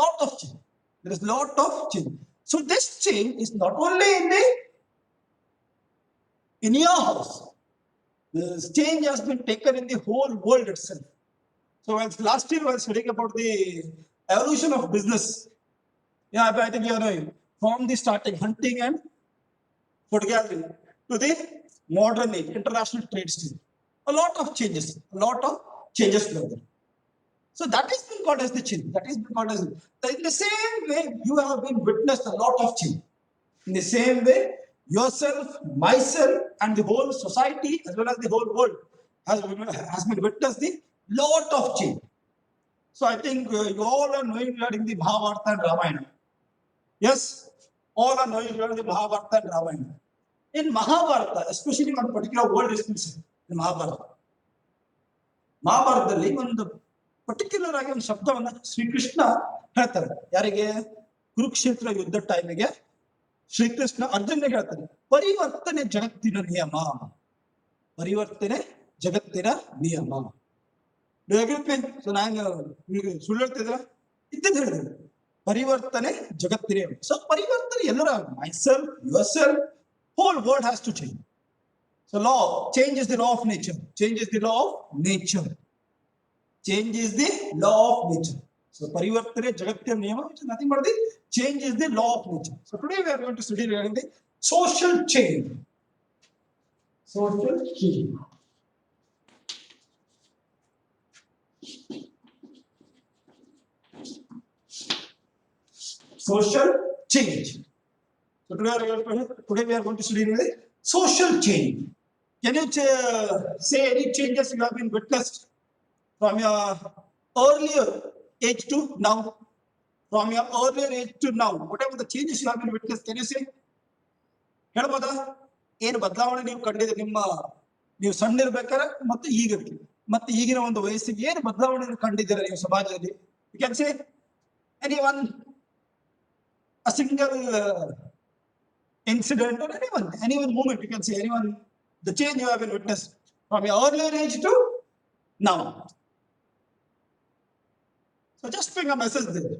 lot of change. There is lot of change. So this change is not only in your house. The change has been taken in the whole world itself. So last year I was studying about the evolution of business. Yeah, I think you know from the starting hunting and food gathering to the modern age, international trade stage. A lot of changes, further. So that is been called as the change. That is been called as in the same way you have been witnessed a lot of change. In the same way, yourself, myself, and the whole society as well as the whole world has been witnessed the lot of change. So I think you all are knowing regarding the Mahabharata and Ramayana. Yes, all are knowing regarding the Mahabharata and Ramayana. In Mahabharata, especially one particular word is mentioned in Mahabharata. ಮಹಾಭಾರತದಲ್ಲಿ ಒಂದು particular ಆಗಿ ಒಂದು ಶಬ್ದವನ್ನ ಶ್ರೀಕೃಷ್ಣ ಹೇಳ್ತಾರೆ. ಯಾರಿಗೆ? ಕುರುಕ್ಷೇತ್ರ ಯುದ್ಧ ಟೈಮಿಗೆ ಶ್ರೀಕೃಷ್ಣ ಅರ್ಜುನ್ಗೆ ಹೇಳ್ತಾನೆ, ಪರಿವರ್ತನೆ ಜಗತ್ತಿನ ನಿಯಮ. ಪರಿವರ್ತನೆ ಜಗತ್ತಿನ ನಿಯಮ. ಸೊ ನಾನು ಸುಳ್ಳು ಹೇಳ್ತಿದ್ರ ಇದ್ದಿದ್ದು ಹೇಳಿದೆ, ಪರಿವರ್ತನೆ ಜಗತ್ತಿನ ನಿಯಮ. ಸೊ ಪರಿವರ್ತನೆ ಎಲ್ಲರ myself, yourself, whole world has to change. So law, change is the law of nature. Change is the law of nature. Change is the law of nature. So parivartane jagatina niyama, which is nothing but the change is the law of nature. So today we are going to study regarding the social change. Social change. Social change. So today we are going to study the social change. Can you say any changes you have been witnessed from your earlier age to now? From your earlier age to now, whatever the changes you have been witnessed, can you say? ಹೇಳ್ಬೋದಾ? ಏನು ಬದಲಾವಣೆ ನೀವು ಕಂಡಿದೆ ನಿಮ್ಮ ನೀವು ಸಣ್ಣ ಇರ್ಬೇಕಾದ್ರೆ ಮತ್ತು ಈಗ ಮತ್ತೆ ಈಗಿನ ಒಂದು ವಯಸ್ಸಿಗೆ ಏನು ಬದಲಾವಣೆ ಕಂಡಿದ್ದೀರಾ ನೀವು ಸಮಾಜದಲ್ಲಿ? You can say any one a single incident or any one moment, you can say anyone, the change you have been witnessed from your earlier age to now. So just bring a message there.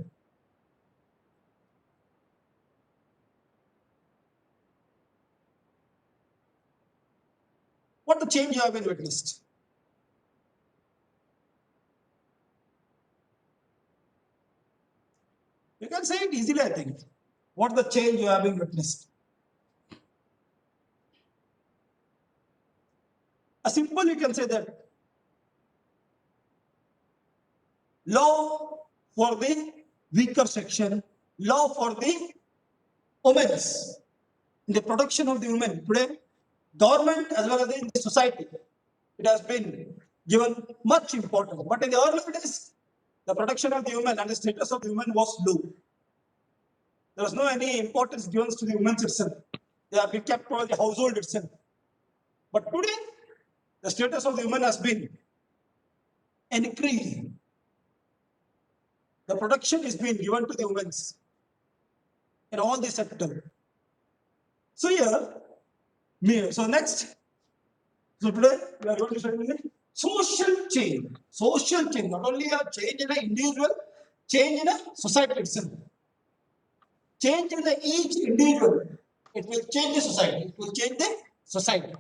What the change you have been witnessed? You can say it easily, I think. What the change you have been witnessed? A simple, you can say that law for the weaker section, law for the women's, in the protection of the women. Today, government as well as in the society, it has been given much importance. But in the early days, the protection of the women and the status of the women was low. There was no any importance given to the women itself. They have been kept for the household itself. But today, the status of the women has been increased. The protection is being given to the women in all the sector. So here, so next, so today we are going to study social change. Social change, not only a change in an individual, change in a society itself. Change in the each individual, it will change the society. It will change the society.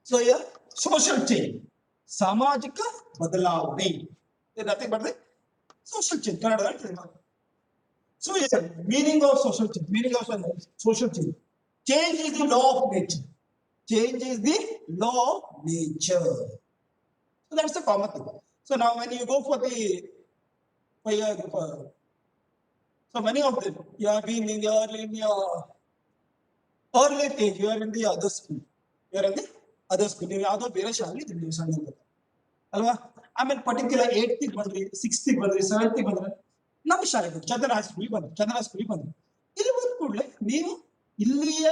So here, social change, samajika badalavane. Nothing but the social change. So here, meaning of social change. Meaning of social change. Change is the law of nature. Change is the law of nature. So that's the common thing. So now when you go for the so many of them, you have been in your early age, you are in the other school. You are in the other school. You are the ಬೇರೆ ಶಾಲೆ ನೀವು ಸಣ್ಣ ಅಲ್ವಾ? ಆಮೇಲೆ particular 8th ಬಂದ್ರಿ, 6th ಬಂದ್ರಿ, 7th ಬಂದ್ರೆ ನಮ್ಮ ಶಾಲೆಗೆ ಚಂದ್ರ ಸ್ಕೂಲಿಗೆ ಬಂದ್ರಿ. ಇಲ್ಲಿ ಬಂದ ಕೂಡಲೇ ನೀವು ಇಲ್ಲಿಯ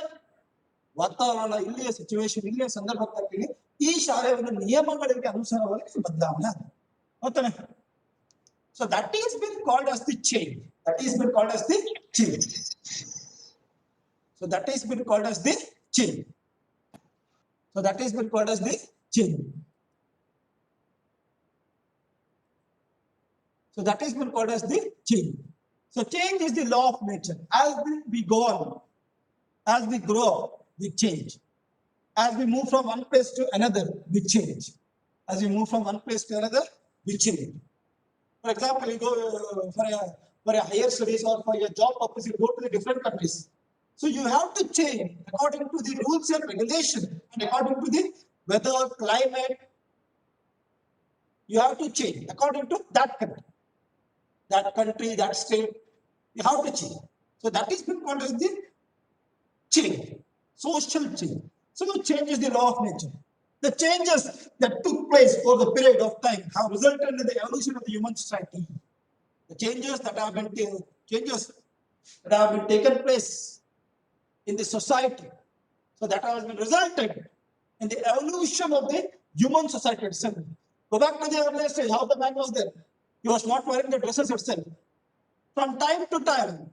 ವಾತಾವರಣ, ಇಲ್ಲಿಯ ಸಿಚುವೇಶನ್, ಇಲ್ಲಿಯ ಸಂದರ್ಭಕ್ಕೆ ಈ ಶಾಲೆಯ ಒಂದು ನಿಯಮಗಳಿಗೆ ಅನುಸಾರವಾಗಿ ಬದಲಾವಣೆ ಆಗುತ್ತೆ. So that is been called as the change. That is been called as the change. So that is been called as the change. So that is been called as the change. So that is been called as the change. So change is the law of nature. As we go on, as we grow up, we change. As we move from one place to another, we change. As we move from one place to another, we change. For example, you go for a higher studies or for your job purpose, you go to the different countries. So you have to change according to the rules and regulation and according to the weather, climate. You have to change according to that country, that state. You have to change. So that is called as the change, social change. So change is the law of nature. The changes that took place over the period of time have resulted in the evolution of the human society. The changes that have been taken place in the society, so that has been resulted in the evolution of the human society itself. Go back to the earlier stage, how the man was there. He was not wearing the dresses itself. From time to time,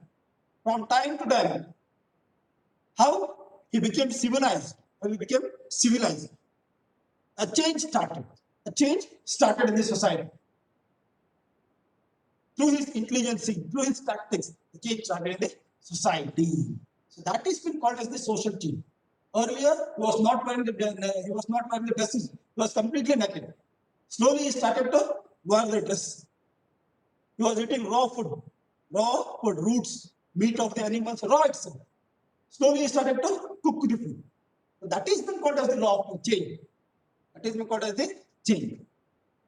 how he became civilized. A change started. A change started in the society. Through his intelligence, through his tactics, the change started in the society. So that is been called as the social change. Earlier, he was not wearing the dresses. He was completely naked. Slowly, he started to wear the dress. He was eating raw food, roots, meat of the animals, raw itself. Slowly, he started to cook the food. So that is been called as the law of change. That is been called as the change.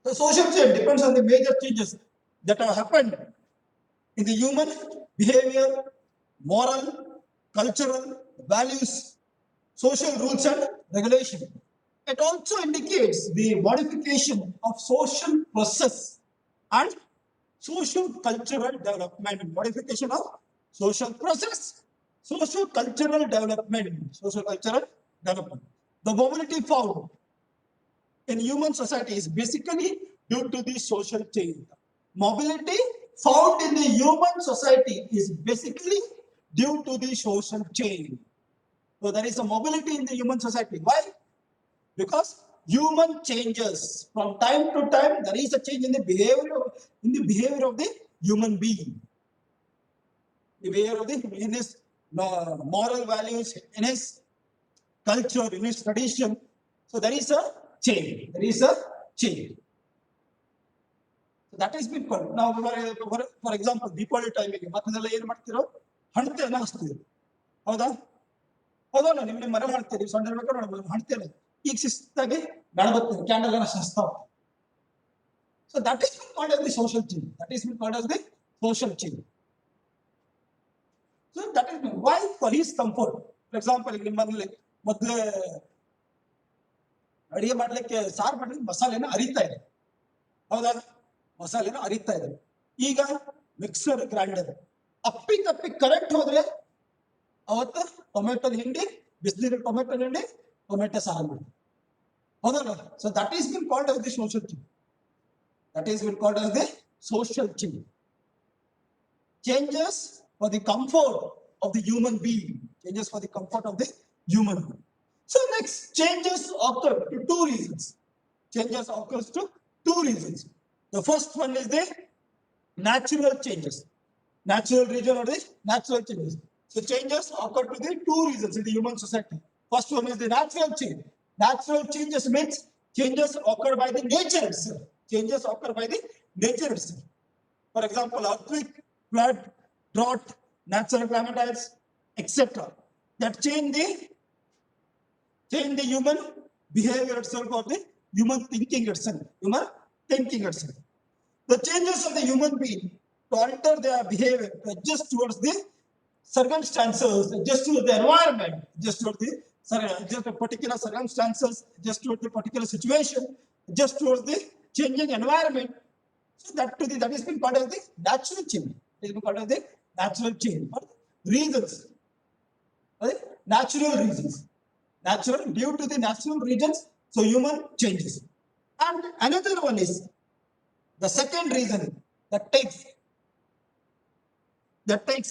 The social change depends on the major changes that have happened in the human behavior, moral, cultural, values, social rules and regulation. It also indicates the modification of social process and social cultural development. Modification of social process, social cultural development, The mobility found in human society is basically due to the social change. Mobility found in the human society is basically due to the social change. So there is a mobility in the human society. Why? Because human changes from time to time. There is a change in the behavior of the human being. The behavior of in his moral values, in his culture, in his tradition. So there is a change. So that is been called. Now, for example, Deepavali time ಮಕ್ಕಳೆಲ್ಲ ಏನು ಮಾಡ್ತಿರೋ ಹಣತೆಯನ್ನ ಹಚ್ತಿದ್ರು. ಹೌದಾ? ಹೌದಲ್ಲ, ನಿಮ್ಗೆ ಮನೆ ಮಾಡ್ತೀರಿ, ಸಣ್ಣ ಇರ್ಬೇಕಾದ್ರೆ ಹಣತೆಯಲ್ಲ. ಈಗ ಶಿಸ್ತಾಗಿ ಗಣಪತಿ ಕ್ಯಾಂಡಲ್ ಅನ್ನ ಹಚ್ತಾವ. So that is called as the social change. So that is why for his comfort. For example, ನಿಮ್ಮ ಮನೆಯಲ್ಲಿ ಮೊದಲೇ ಅಡಿಗೆ ಮಾಡ್ಲಿಕ್ಕೆ ಸಾರು ಮಾಡ್ಲಿಕ್ಕೆ ಮಸಾಲೆನ ಅರಿತಾ ಇದೆ. ಹೌದಾ? ಮಸಾಲೆನ ಅರಿತಾ ಇದೆ. ಈಗ ಮಿಕ್ಸರ್ ಗ್ರೈಂಡರ್ ಅಪ್ಪಿ ಕರೆಕ್ಟ್ ಹೋದ್ರೆ ಅವತ್ತು ಟೊಮೆಟೊ ಹಿಂಡಿ, ಬಿಸಿನೀರು ಟೊಮೆಟೊ ಹಿಂಡಿ, ಟೊಮೆಟೊ ಸಾರು ಮಾಡಿ. ಹೌದಲ್ಲ? So that is been called as the social change. Changes for the comfort of the human being. So next, changes occur to two reasons. The first one is the natural changes. Natural region or the natural changes. So changes occur to the two reasons in the human society. First one is the natural change. Natural changes means changes occur by the nature itself. For example, earthquake, flood, drought, natural calamities, etc. That change the human behavior itself or the human thinking itself. The changes of the human being to alter their behavior, to adjust towards the circumstances, adjust to the environment, adjust to the particular circumstances, adjust to the particular situation, adjust towards the changing environment. So that is been called as the natural change. Reasons. Natural reasons. Due to the natural reasons, so human changes. And another one is the second reason that takes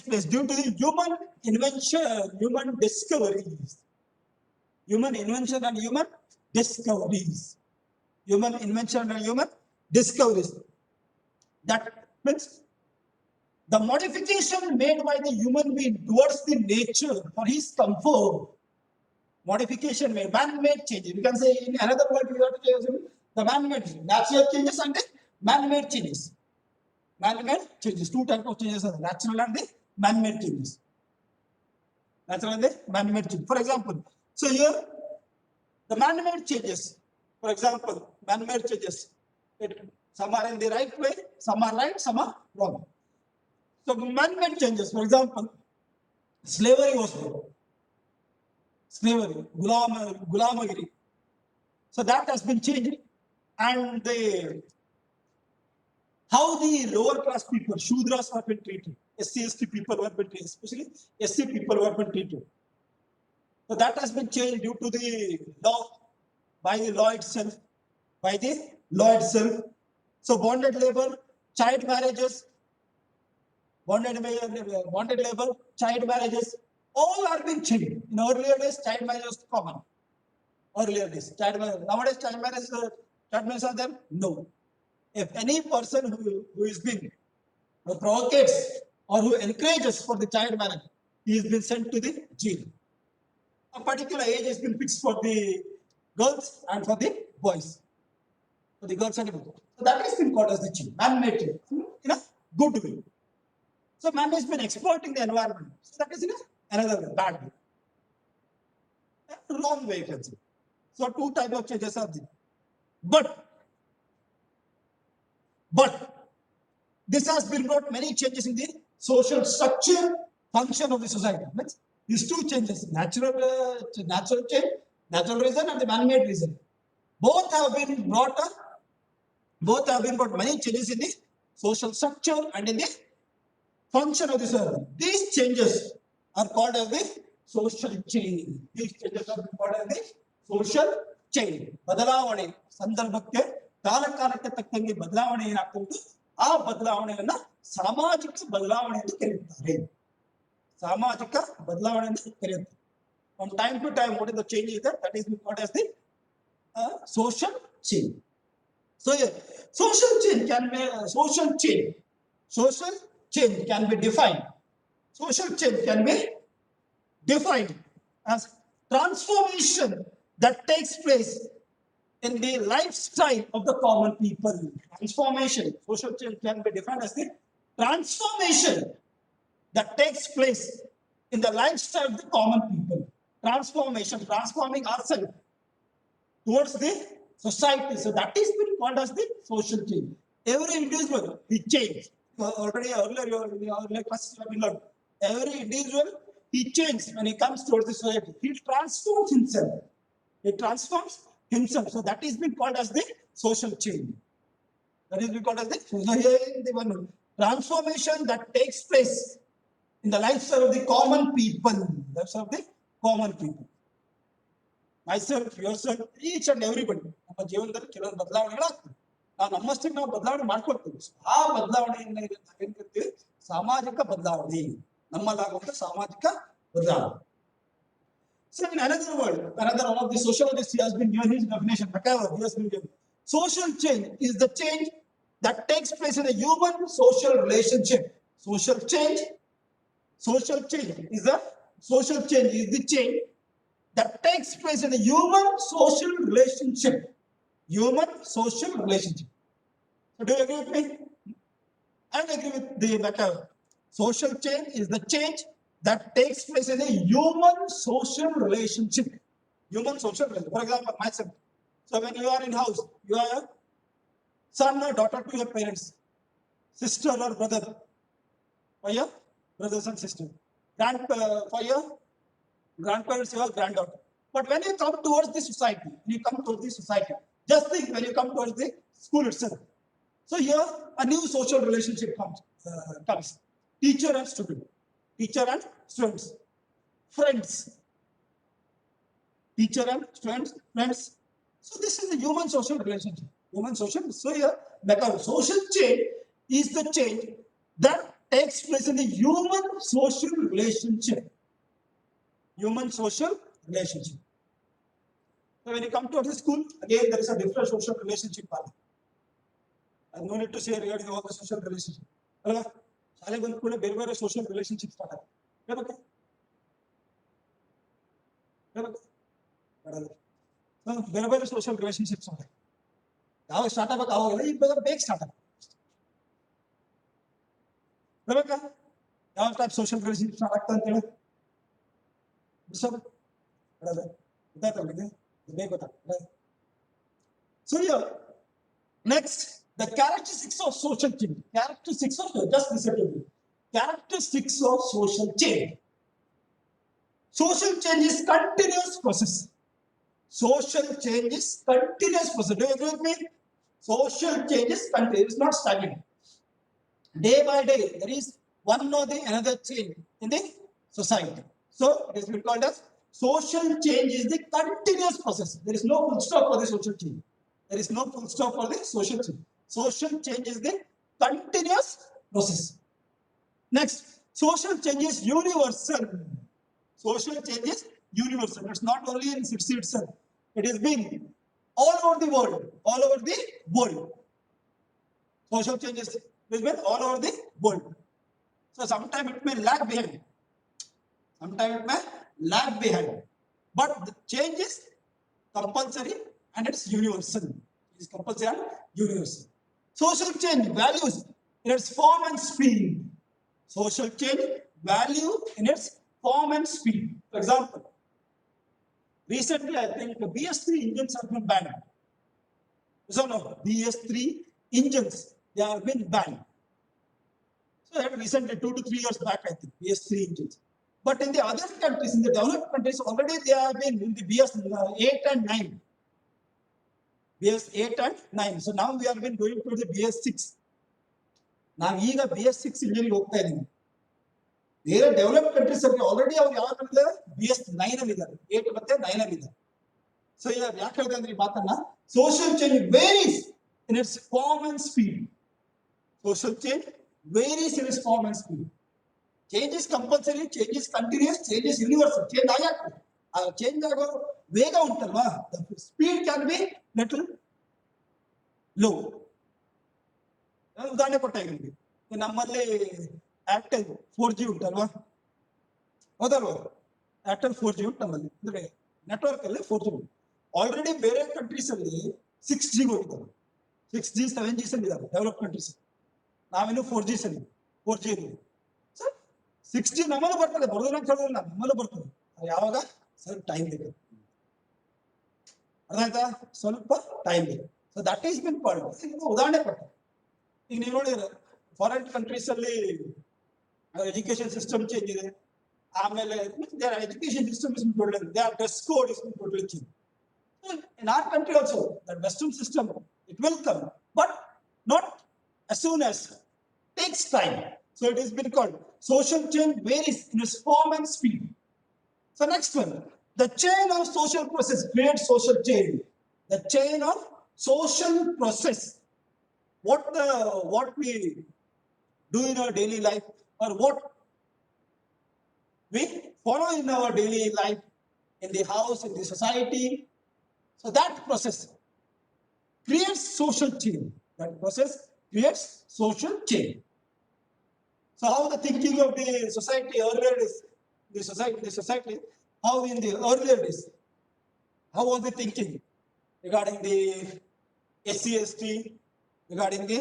place due to the human invention, human discoveries. Human invention and human discoveries. That means The modification made by the human being towards the nature for his comfort, modification made, man-made changes. You can say in another word, we have to say the man-made, natural changes and the man-made changes. Man-made changes, two types of changes are natural and the man-made changes. Natural and the man-made changes. For example, so here the man-made changes. For example, man-made changes. Some are in the right way, some are right, some are wrong. So man-made changes. For example, slavery was there. Slavery, gulamagiri. So that has been changed, and how the lower class people, Shudras, have been treated. SC/ST people were been treated, especially SC people were been treated. So that has been changed due to the law, by the law itself, by the law itself. So bonded labor, child marriages, bonded labor, child marriages, all are being changed. In earlier days, child marriage was common. Earlier days, child marriage. Nowadays, child marriage are there? No. If any person who is being who provocates or who encourages for the child marriage, he is been sent to the jail. A particular age has been fixed for the girls and for the boys. For the girls and the boys. So that has been called as the change, man-made change, in a good way. So man has been exploiting the environment. So that is in another way, bad way. Wrong way, you can say. So two types of changes are there. But this has been brought many changes in the social structure, function of the society. Means these two changes, natural change, natural reason and the man-made reason. Both have been brought many changes in the social structure and in the function of the society. These changes are called as the social change. These changes are called as the social change. ಬದಲಾವಣೆ ಸಂದರ್ಭಕ್ಕೆ ಕಾಲಕಾಲಕ್ಕೆ ತಕ್ಕಂಗೆ ಬದಲಾವಣೆ ಏನಾಗ್ತದೆ ಆ ಬದಲಾವಣೆಯನ್ನ ಸಾಮಾಜಿಕ ಬದಲಾವಣೆ ಎಂದು ಕರೆಯುತ್ತಾರೆ. ಸಾಮಾಜಿಕ ಬದಲಾವಣೆ ಎಂದು ಕರೆಯುತ್ತಾರೆ. From time to time, what is the change is that is called as the social change. So yeah, social change can be defined. Social change can be defined as transformation that takes place in the lifestyle of the common people. Transformation, social change can be defined as the transformation that takes place in the lifestyle of the common people. Transformation, transforming ourselves towards the society. So that is been called as the social change. Every individual, he changed. Already earlier classes have been learned. Every individual, he changes when he comes towards the society. He transforms himself. He transforms himself. So that is been called as the social change. That is been called as the one transformation that takes place in the lifestyle of the common people. Lifestyle of the common people. Myself, yourself, each and everybody. ನಮ್ಮ ಜೀವನದಲ್ಲಿ ಕೆಲವೊಂದು ಬದಲಾವಣೆಗಳಾಗ್ತವೆ. ನಾವು ನಮ್ಮಷ್ಟಕ್ಕೆ ನಾವು ಬದಲಾವಣೆ ಮಾಡ್ಕೊಳ್ತೀವಿ. ಆ ಬದಲಾವಣೆಯನ್ನ ನಾವೇನ್ ಕರಿತೀವಿ ಸಾಮಾಜಿಕ ಬದಲಾವಣೆ. ನಮ್ಮಲ್ಲಾಗುವಂತ ಸಾಮಾಜಿಕ ಬದಲಾವಣೆ. So in another word, another one of the sociologists, he has been given his definition. He has been given. Social change is the change that takes place in a human social relationship. Social change is the change that takes place in a human social relationship. Human social relationship. So do you agree with me? I agree with the matter. Social change is the change that takes place in a human social relationship. Human social relationship. For example, myself. So when you are in house, you are a son or daughter to your parents, sister or brother, for your brothers and sisters. For your grandparents, your granddaughter. But when you come towards the society, just think when you come towards the school itself. So here a new social relationship comes. Teacher and student, friends, teacher and students, friends. So this is a human social relationship. So here social change is the change that takes place in the human social relationship. Human social relationship. So when you come to the school, again there is a different social relationship. I no need to say regarding all the social relationship. ಶಾಲೆ ಬಂದ ಕೂಡ ಬೇರೆ ಬೇರೆ social relationship start ಆಗುತ್ತೆ. ಹೇಳ್ಬೇಕು ಬೇರೆ ಬೇರೆ social relationships ಉಂಟು. ಯಾವಾಗ ಸ್ಟಾರ್ಟ್ ಆಗ್ಬೇಕು ಅವಾಗಲ್ಲ, ಈಗ ಬೇಗ ಸ್ಟಾರ್ಟ್ ಆಗುತ್ತೆ. ಹೇಳ್ಬೇಕಾ ಯಾವ ಟೈಪ್ ಸೋಷಿಯಲ್ ರಿಲೇಶನ್ಶಿಪ್ ಸ್ಟಾರ್ಟ್ ಆಗ್ತದೆ ಅಂತ ಹೇಳಿ ಗೊತ್ತಾಗ್ತದೆ, ಬೇಗ ಗೊತ್ತಾಗ್ತದೆ. So here, next, the characteristics of social change. Characteristics of, just listen to me. Characteristics of social change. Social change is continuous process. Social change is continuous process. Do you agree with me? Social change is continuous, it's not stagnant. Day by day, there is one or the another change in the society. So it is called as social change is the continuous process. There is no full stop for the social change. There is no full stop for the social change. Social change is the continuous process. Next, social change is universal. Social change is universal. It's not only in city itself. It is being all over the world. All over the world. Social change is been all over the world. So sometimes it may lag behind. Sometimes it may lag behind. But the change is compulsory and it's universal. It is compulsory and universal. Social change values in its form and speed. Social change value in its form and speed. For example, recently I think the BS3 engines have been banned. So no, BS3 engines, they have been banned. So recently 2 to 3 years back, I think, BS3 engines. But in the other countries, in the developed countries, already they have been in the BS8 and 9. BS8 and 9. So now we have been going to the BS6. Now ಈಗ BS6 engine ಹೋಗ್ತಾ ಇದೀವಿ. ಬೇರೆ developed countries ಅಲ್ಲಿ already ಅವ್ರು ಯಾವ ಇದ್ದಾರೆ, BS9 ಅಲ್ಲಿ ಇದ್ದಾರೆ, 8 ಮತ್ತೆ 9 ಅಲ್ಲಿ ಇದ್ದಾರೆ. ಸೊ ಯಾಕೆ ಹೇಳ್ತಾ ಅಂದ್ರೆ ಈ ಮಾತನ್ನ, social change varies in its form and speed. Social change varies in its form and speed. Change is compulsory, change is continuous, change is universal. Change ಆಗುತ್ತೆ. ಆ ಚೇಂಜ್ ಆಗೋ ವೇಗ ಉಂಟಲ್ವಾ, the speed can be little low. ಉದಾಹರಣೆ ಕೊಟ್ಟಾಗ ನಿಮಗೆ ನಮ್ಮಲ್ಲಿ Airtel 4G ಉಂಟಲ್ವಾ, ಹೌದಲ್ವಾ? ಏರ್ಟೆಲ್ 4G ಉಂಟು ನಮ್ಮಲ್ಲಿ, ಅಂದ್ರೆ ನೆಟ್ವರ್ಕ್ ಅಲ್ಲಿ 4G ಉಂಟು. ಆಲ್ರೆಡಿ ಬೇರೆ ಕಂಟ್ರೀಸ್ ಅಲ್ಲಿ 6G ಹೋಗಿದ್ದಾರೆ, 6G 7G ಅಲ್ಲಿ ಇದ್ದಾರೆ ಡೆವಲಪ್ ಕಂಟ್ರೀಸ್. ನಾವಿನ್ನು 4G ಅಲ್ಲಿ 4G ಇದೆ. 6G ನಮ್ಮಲ್ಲೂ ಬರ್ತದೆ, ಬರೋದಿಲ್ಲ ಅಂತ ಹೇಳಿದ್ರೆ ನಮ್ಮಲ್ಲೂ ಬರ್ತದೆ. ಯಾವಾಗ ಸ್ವಲ್ಪ ಟೈಮ್ ಬೇಕು, ಅರ್ಥ ಆಯ್ತಾ? ಸ್ವಲ್ಪ ಟೈಮ್ ಬೇಕು. So that is been part. ಉದಾಹರಣೆ ಕೊಟ್ಟ, ಈಗ ನೀವು ನೋಡಿದ್ರೆ ಫಾರಿನ್ ಕಂಟ್ರೀಸ್ ಅಲ್ಲಿ ಎಜುಕೇಶನ್ ಸಿಸ್ಟಮ್ ಚೇಂಜ್ ಇದೆ. ಆಮೇಲೆ education system is totally, there dress code is totally change. In our country also, that Western system, it will come, but not as soon as, takes time. So it has been called social change varies in its form and speed. So next one, the chain of social process creates social change. The chain of social process, what we do in our daily life, or what we follow in our daily life, in the house, in the society. So that process creates social change. That process creates social change. So how the thinking of the society earlier is, the society, how in the earlier days, how was the thinking regarding the SC/ST, regarding the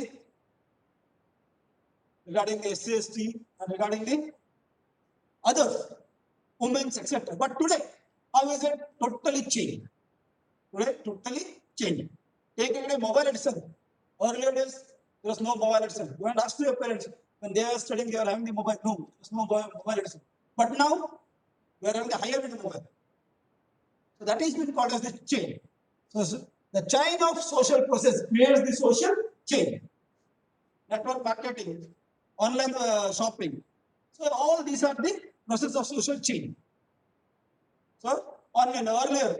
SC/ST, and regarding the others, women's, etc. But today, how is it totally changed? Today, totally changed. Take away mobile itself. Earlier days, there was no mobile itself. You want to ask your parents, when they are studying, they are having the mobile. No, there's no mobile itself. But now, we are having the higher end mobile. So that is been called as the chain. So the chain of social process creates the social chain. Network marketing, online shopping. So all these are the process of social chain. So online earlier,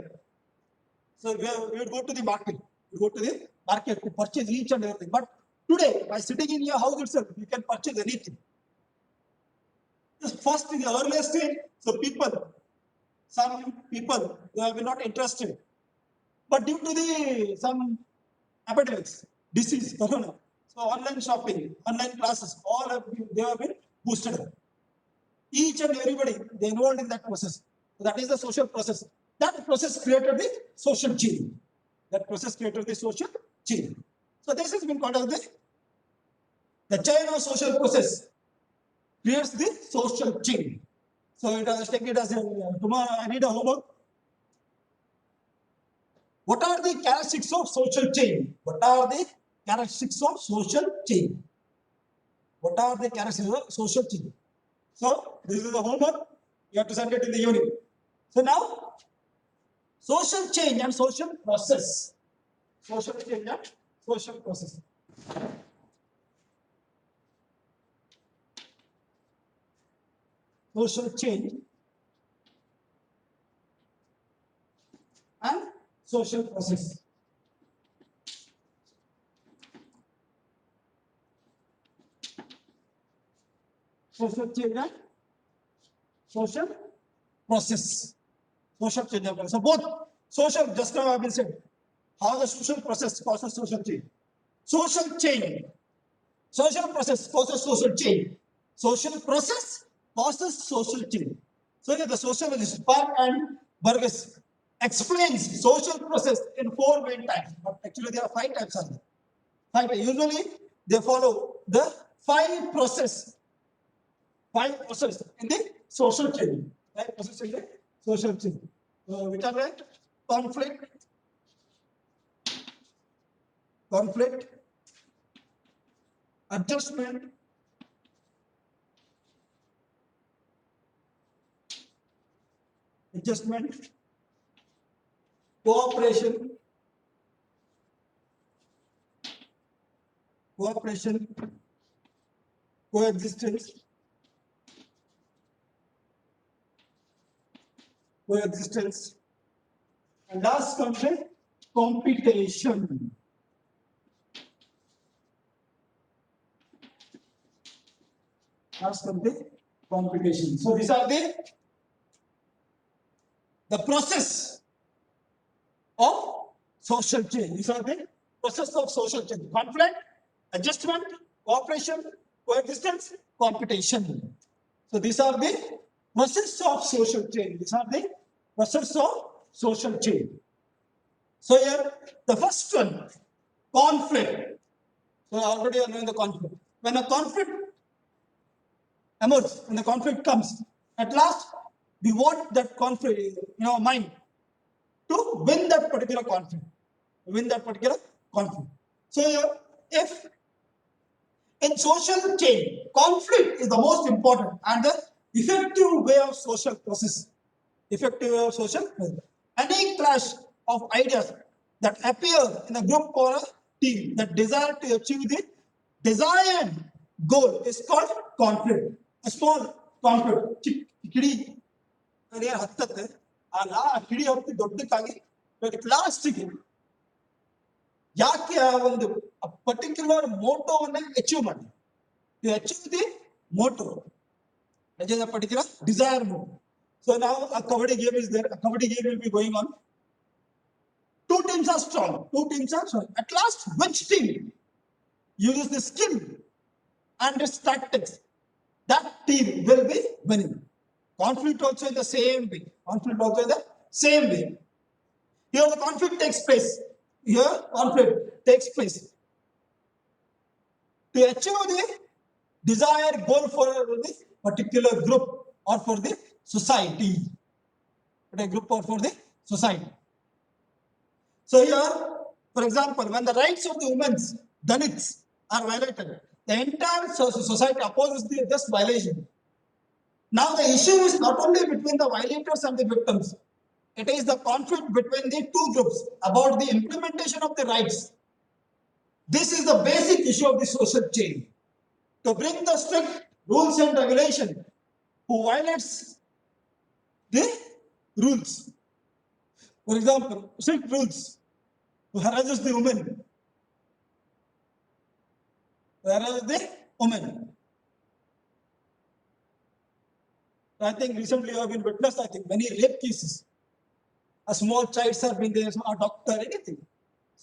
so we would go to the market. You go to the market to purchase each and everything. But today, by sitting in your house itself, you can purchase anything. Just first in the earlier stage, so some people, they have been not interested. But due to some epidemics, disease, corona, So online shopping, online classes, all they have been boosted up. Each and everybody, they involved in that process. So that is the social process. That process created the social chain. That process created the social chain. So this has been called as the chain of social process creates the social chain. So it has take it as a tomorrow. I need a homework. What are the characteristics of social chain? What are the characteristics of social chain? What are the characteristics of social chain? So this is the homework. You have to send it in the evening. So now, social change and social process. Social change and social process. Social change and social process. Social change and social process. Social change and process. So both social, just now I have been said, how the social process causes social change. Social change, social process causes social change. Social process causes social change. So the sociologist Park and Burgess explains social process in 4 main types, but actually there are 5 types of them. 5. Usually they follow the 5 process in the social change. 5 process in the social change. Which are like conflict, adjustment, cooperation, coexistence, and last comes the competition. Last comes the competition. So these are the process of social change. These are the process of social change. Conflict, adjustment, cooperation, coexistence, competition. So these are the process of social change. These are the process of social change. So here, the first one, conflict. So already you are knowing the conflict. When a conflict emerges, when the conflict comes, at last we want that conflict in our mind to win that particular conflict. So here, if in social chain, conflict is the most important and the effective way of social process. Any clash of ideas that appear in a group or a team that desire to achieve the desired goal is called conflict. A small conflict. ಕಿಡಿ ಹತ್ತತ್ತೆ ಆ ಕಿಡಿ ಹೊತ್ತು ದೊಡ್ಡಕ್ಕಾಗಿ ಲಾಸ್ಟ್ಗೆ ಯಾಕೆ ಆ ಒಂದು particular ಮೋಟೋವನ್ನ achieve ಮಾಡಿ achieve the motto a particular desired mode. So now a kabaddi game is there. A kabaddi game will be going on. 2 teams are strong. At last, which team uses the skill and its tactics? That team will be winning. Conflict also in the same way. Here the conflict takes place. To achieve the desired goal for the particular group or for the society. So here, for example, when the rights of the women's Dalits are violated, the entire society opposes this violation. Now the issue is not only between the violators and the victims, it is the conflict between the 2 groups about the implementation of the rights. This is the basic issue of the social chain. To bring the strict rules and regulation, who violates the rules. For example, strict rules, who harasses the women. I think recently you have been witnessed, many rape cases. A small child have been there, a doctor, anything.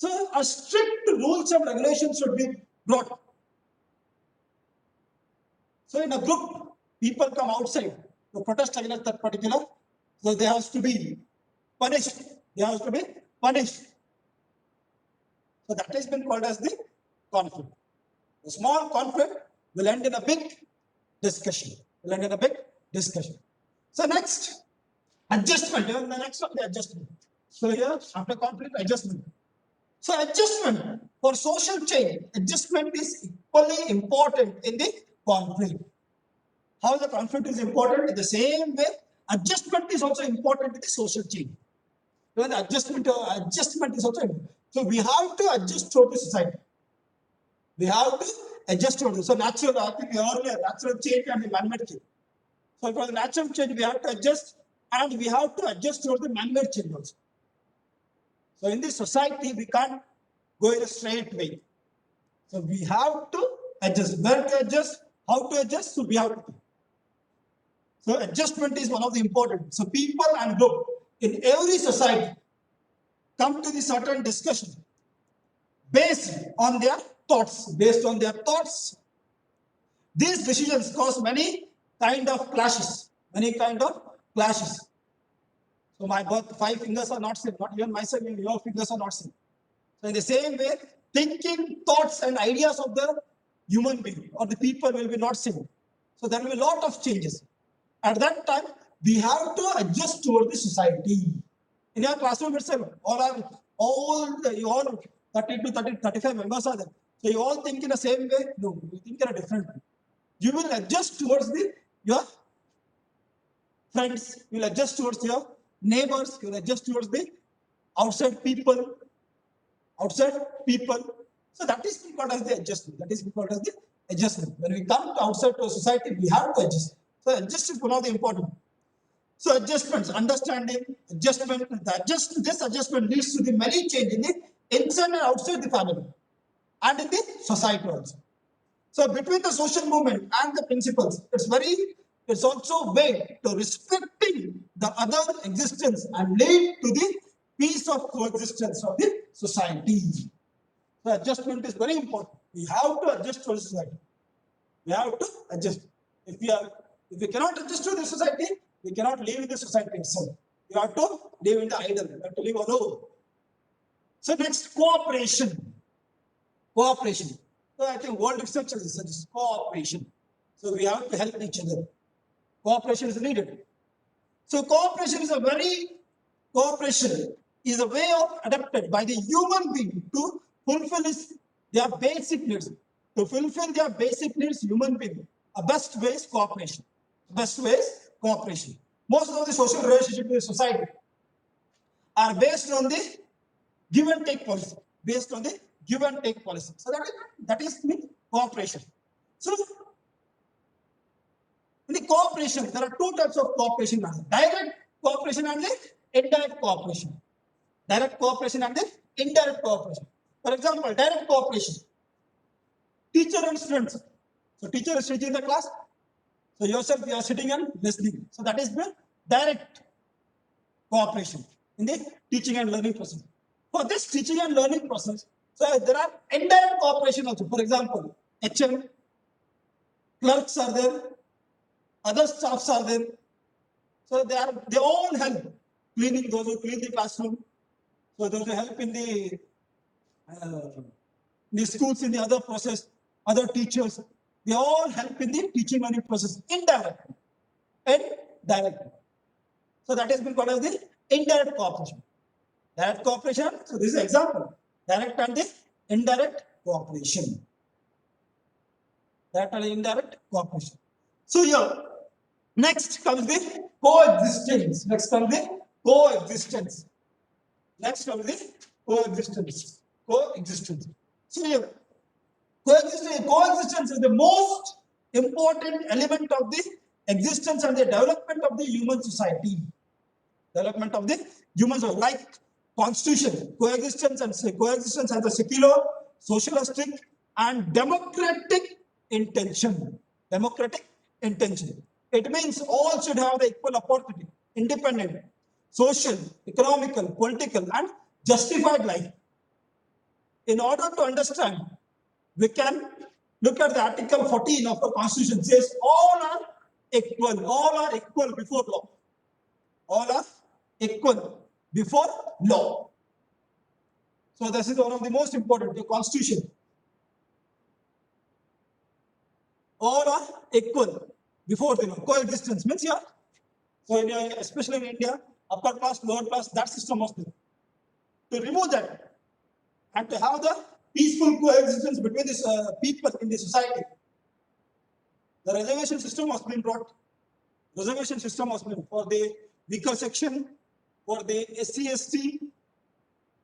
So a strict rules and regulations should be brought So in a group, people come outside to protest against that particular, so they have to be punished. They have to be punished. So that has been called as the conflict. A small conflict will end in a big discussion. Will end in a big discussion. So next, adjustment. Even the next one, the adjustment. So here, after conflict, adjustment. So adjustment for social change, adjustment is equally important in the conflict. How the conflict is important in the same way, adjustment is also important in the social change. Even the adjustment is also important. So we have to adjust to the society. We have to adjust to it. So natural, I think earlier, natural change and the man-made change. So for the natural change, we have to adjust, and we have to adjust to the man-made change also. So in this society, we can't go in a straight way. So we have to adjust. Where to adjust? How to adjust? So we have to. So adjustment is one of the important. So people and group in every society come to the certain discussion based on their thoughts. Based on their thoughts, these decisions cause many kind of clashes. Many kind of clashes. So my both 5 fingers are not same. Not even myself, your fingers are not same. So in the same way, thinking, thoughts, and ideas of the human being or the people will be not same. So there will be a lot of changes. At that time, we have to adjust toward the society. In your classroom itself, you all 30 to 30, 35 members are there. So you all think in the same way? No, you think in a different way. You will adjust towards your friends, you will adjust towards your neighbors, you will adjust towards the outside people. So that is called as the adjustment. That is called as the adjustment. When we come to outside to a society, we have to adjust. So adjust is one of the important. So adjustments, understanding, adjustment, this adjustment leads to the many change in the inside and outside the family and in the society also. So between the social movement and the principles, it's also a way to respecting the other existence and lead to the peace of coexistence of the society. So adjustment is very important. We have to adjust to the society. We have to adjust. If we cannot adjust to the society, we cannot live in the society itself. We have to live in the idol. We have to live alone. So next, cooperation. Cooperation. So I think world research is cooperation. So we have to help each other. Cooperation is needed. So cooperation is a way of adapted by the human being to fulfill their basic needs. To fulfill their basic needs, human being, a best way is cooperation. Best way is cooperation. Most of the social relationships in society are based on the give and take policy. Based on the give and take policy. So that is the cooperation. So in the cooperation, there are two types of cooperation: direct cooperation and the indirect cooperation. Direct cooperation and the indirect cooperation. For example, direct cooperation. Teacher and students. So teacher is teaching the class. So yourself, you are sitting and listening. So that is the direct cooperation in the teaching and learning process. For this teaching and learning process, so there are indirect cooperation also. For example, HM, clerks are there, other staffs are there. So they all help cleaning, those who clean the classroom. So those who help in the schools in the other process, other teachers, they all help in the teaching learning process indirectly and directly. So that has been called as the indirect cooperation. Direct cooperation, so this is an example. Direct and the indirect cooperation. Direct and indirect cooperation. So here, next comes the coexistence. Next comes the coexistence. Next comes the coexistence. Coexistence. So here, coexistence is the most important element of the existence and the development of the human society. Development of the human society, like constitution, coexistence has a secular, socialistic, and democratic intention. Democratic intention. It means all should have the equal opportunity, independent, social, economical, political, and justified life. In order to understand, we can Look at the Article 14 of our Constitution. Says all are equal. All are equal before law. All are equal before law. So this is one of the most important, the Constitution. All are equal before the law. Coexistence means, yeah. So especially in India, upper class, lower class, that system was there. To remove that and to have the peaceful coexistence between these people in the society, the reservation system was being brought. Reservation system was being for the weaker section, for the SC/ST.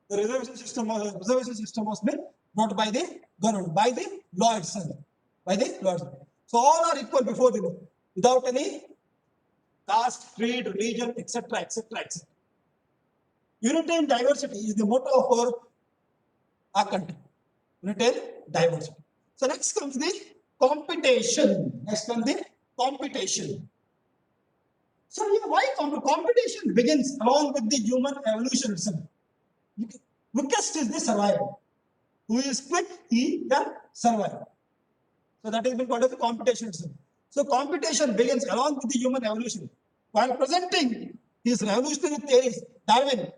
The reservation system was being brought by the government, by the law itself, by the law itself. So all are equal before the law, without any caste, creed, religion, etc., etc., etc. Unity and diversity is the motto of our country. Unity and diversity. So next comes the competition. Next comes the competition. So why competition begins along with the human evolution itself? Quickest is the survivor. Who is quick, he can survive. So that is been called as the competition itself. So competition begins along with the human evolution. While presenting his revolutionary theories, Darwin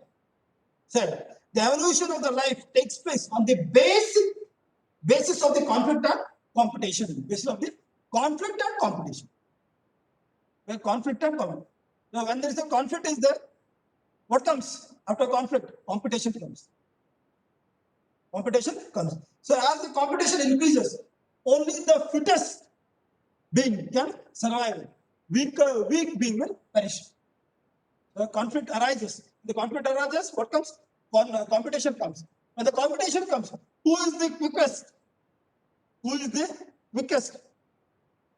said, the evolution of the life takes place on the basis of the conflict and competition. Basis of the conflict and competition. When conflict and competition. Now, when there is a conflict is there, what comes after conflict? Competition comes. Competition comes. So as the competition increases, only the fittest being can survive. Weak being will perish. So conflict arises. The conflict arises, what comes? Competition comes. When the competition comes, who is the quickest? Who is the weakest?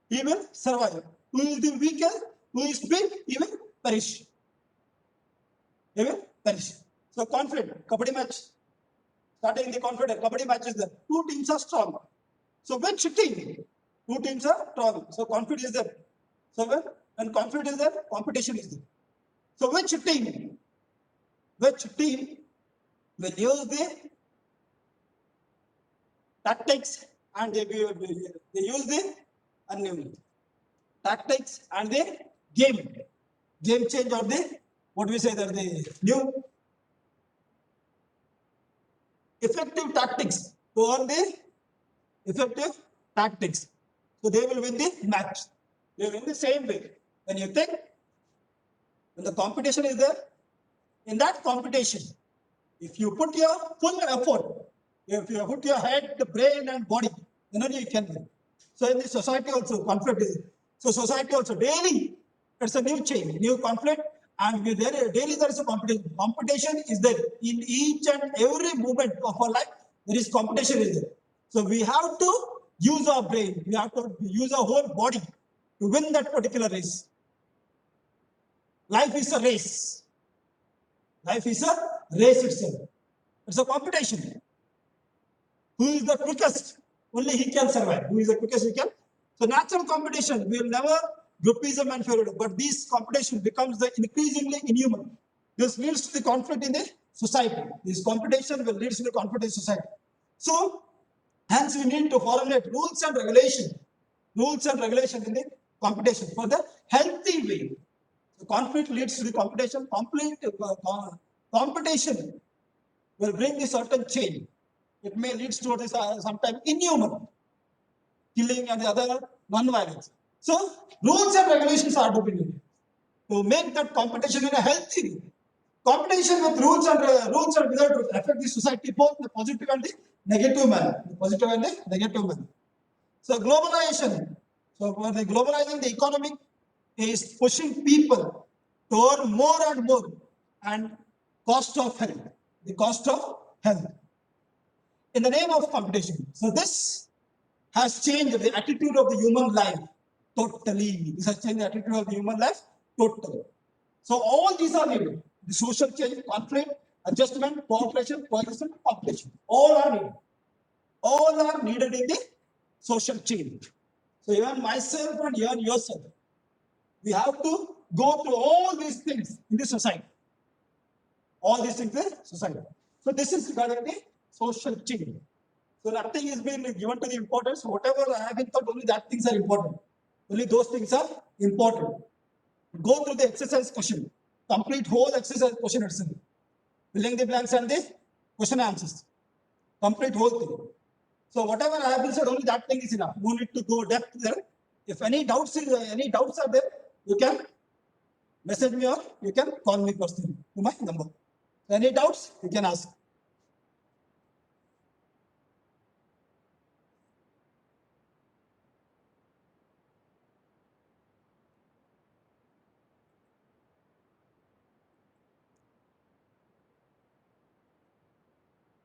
He will survive. Who is the weakest? Who is weak? He will perish. He will perish. So conflict, kabaddi match. Starting the conflict, kabaddi match is there. Two teams are strong. So which team? Two teams are strong. So conflict is there. So when conflict is there, competition is there. So which team will use the tactics and they use the tactics and the game change or the what we say that the new effective tactics to earn the effective tactics. So they will win the match. They will win the same way. When you think, when the competition is there, in that competition, if you put your full effort, if you put your head, the brain and body, then only you can win. So in the society also, conflict is. So society also daily, it's a new change, new conflict, and daily there is a competition. Competition is there in each and every moment of our life. There is competition is there. So we have to use our brain. We have to use our whole body to win that particular race. Life is a race. Life is a race itself. It's a competition. Who is the quickest? Only he can survive. Who is the quickest he can? So natural competition, we will never groupism and favoritism, but this competition becomes the increasingly inhuman. This leads to the conflict in the society. This competition will lead to the conflict in society. So hence we need to formulate rules and regulation in the competition for the healthy way. So conflict leads to the competition. Competition will bring a certain change. It may lead to sometimes inhuman killing and the other non-violence. So rules and regulations are to be needed to make that competition in a healthy way. Competition with rules and result will affect the society both in the positive and the negative manner. So globalization. So for the globalizing the economy is pushing people to earn more and more and cost of health. The cost of health. In the name of competition. So this has changed the attitude of the human life totally. This has changed the attitude of the human life totally. So all these are needed. The social change, conflict, adjustment, cooperation, coexistence, competition. All are needed. All are needed in the social change. So even myself and even yourself, we have to go through all these things in the society. All these things in society. So this is regarding the social change. So nothing is being given to the importance. Whatever I have been thought, only that things are important. Only those things are important. Go through the exercise question. Complete whole exercise question itself. Filling the blanks and the question answers. Complete whole thing. So whatever I have been said, only that thing is enough. No need to go depth there. If any doubts are there, you can message me or you can call me personally to my number. So any doubts, you can ask.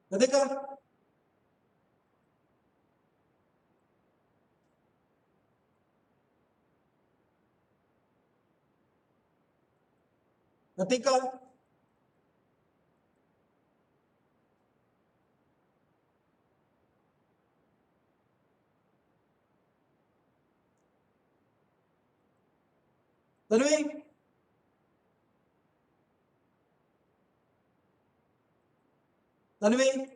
Radhika? Radhika? Tanvi? Tanvi?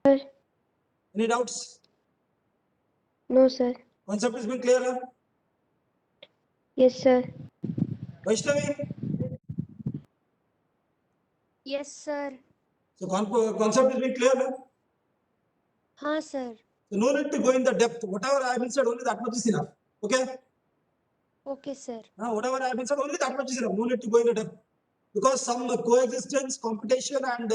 Sir. Any doubts? No, sir. Concept has been clear? Huh? Yes, sir. Vaishnavi? Yes, sir. So concept has been clear? Huh? Huh, sir. So no need to go in the depth. Whatever I have been said, only that much is enough. Okay? Okay, sir. Whatever I have been said, only that much is enough. No need to go in the depth. Because some coexistence, competition, and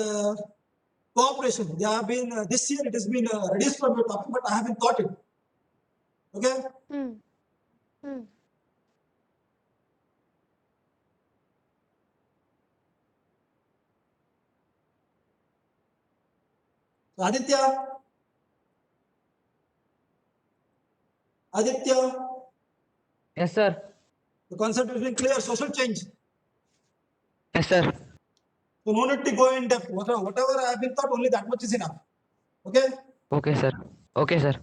cooperation, they have been this year it has been reduced from your topic, but I haven't taught it. Okay? Hmm. Hmm. So Aditya? Aditya? Yes, sir. The concept has been clear. Social change. Yes, sir. So no need to go in depth. Whatever I have been taught, only that much is enough. Okay? Okay, sir. Okay, sir.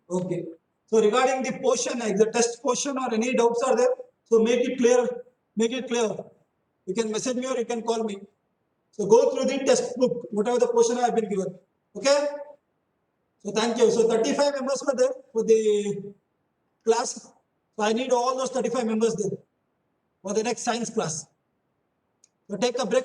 Okay. So regarding the portion, like the test portion or any doubts are there, so make it clear. Make it clear. You can message me or you can call me. So go through the test book, whatever the portion I have been given. Okay? So thank you. So 35 members were there for the class. So I need all those 35 members there for the next science class. So take a break.